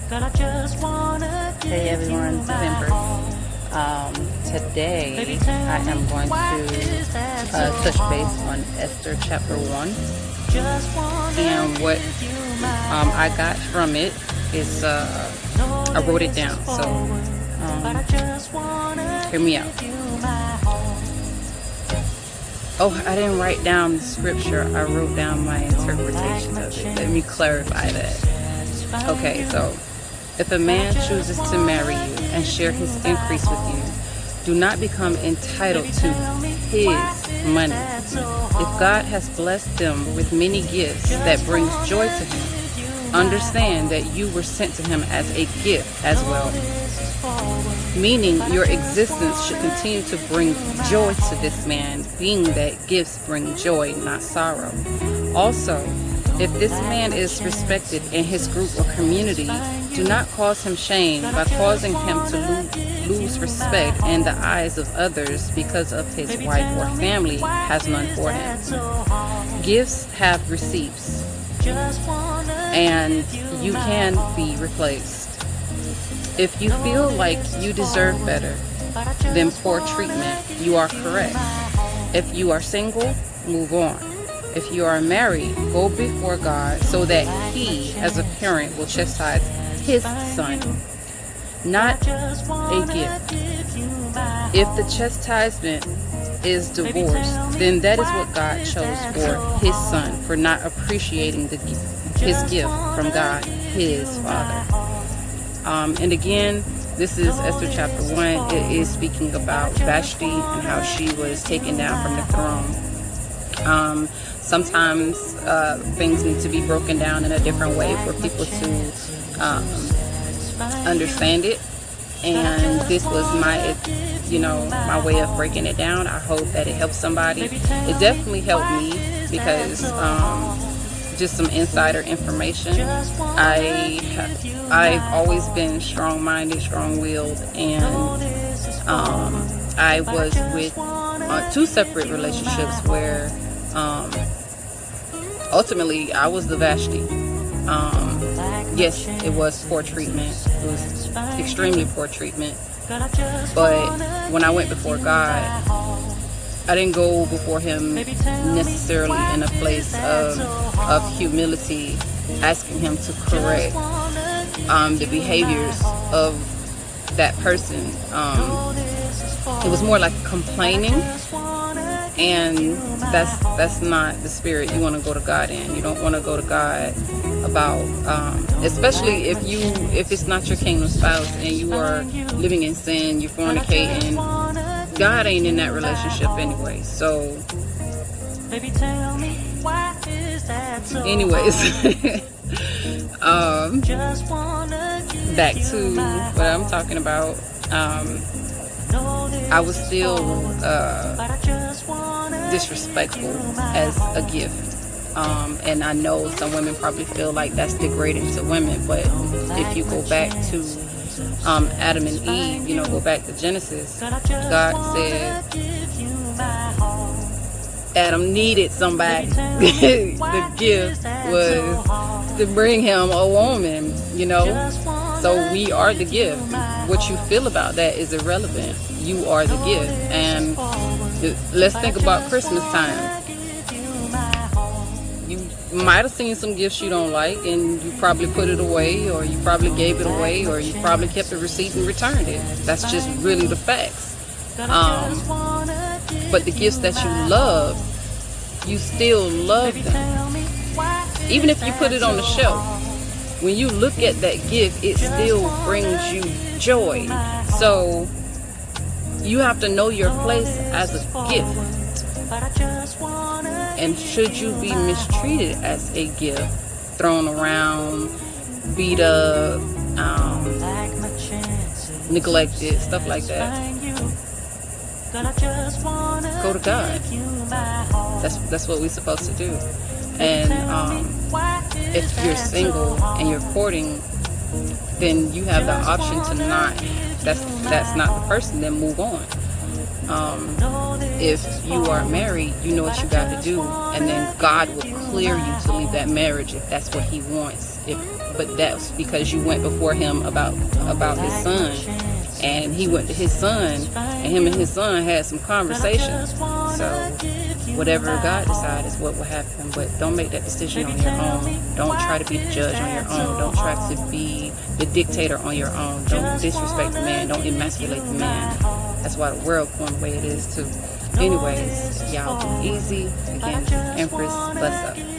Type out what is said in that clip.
Hey everyone, it's Empress. Today I am going to touch base on Esther chapter 1, and what I got from it is I wrote it down, so hear me out. Oh, I didn't write down the scripture, I wrote down my interpretation of it. Let me clarify that. Okay, so if a man chooses to marry you and share his increase with you, do not become entitled to his money. If God has blessed them with many gifts that brings joy to him, understand that you were sent to him as a gift as well. Meaning your existence should continue to bring joy to this man, being that gifts bring joy, not sorrow. Also, if this man is respected in his group or community, do not cause him shame by causing him to lose respect in the eyes of others because of his wife or family has none for him. Gifts have receipts, and you can be replaced. If you feel like you deserve better than poor treatment, you are correct. If you are single, move on. If you are married, go before God so that He, as a parent, will chastise His son, not a gift. If the chastisement is divorce, then that is what God chose for His son, for not appreciating His gift from God, His Father. And again, this is Esther chapter 1. It is speaking about Vashti and how she was taken down from the throne. Sometimes things need to be broken down in a different way for people to understand it. And this was my way of breaking it down. I hope that it helps somebody. It definitely helped me because just some insider information. I've always been strong-minded, strong-willed, and I was with two separate relationships where ultimately I was the Vashti. Yes, it was poor treatment. It was extremely poor treatment. But when I went before God, I didn't go before Him necessarily in a place of humility, asking Him to correct the behaviors of that person. It was more like complaining, and that's not the spirit you want to go to God in. You don't want to go to God about, especially if it's not your kingdom spouse and you are living in sin, you're fornicating. God ain't in that relationship anyway. So, anyways, back to what I'm talking about. I was still disrespectful as a gift. And I know some women probably feel like that's degrading to women, but if you go back to Adam and Eve, go back to Genesis, God said Adam needed somebody. The gift was to bring him a woman, So we are the gift. What you feel about that is irrelevant. You are the gift. And let's think about Christmas time. You might have seen some gifts you don't like, and you probably put it away, or you probably gave it away, or you probably kept the receipt and returned it. That's just really the facts. But the gifts that you love, you still love them. Even if you put it on the shelf, when you look at that gift, it still brings you joy. So you have to know your place as a gift. And should you be mistreated as a gift, thrown around, beat up, neglected, stuff like that, go to God. That's what we're supposed to do. And if you're single and you're courting, then you have the option to not. That's not the person. Then move on. If you are married, you know what you got to do, and then God will clear you to leave that marriage if that's what He wants. If but that's because you went before him about his son, and he went to his son, and him and his son had some conversations. So whatever God decides is what will happen, but don't make that decision on your own. Don't try to be the judge on your own. Don't try to be the dictator on your own. Don't disrespect the man. Don't emasculate the man. That's why the world going the way it is too. Anyways, y'all be easy. Again, Empress, bless up.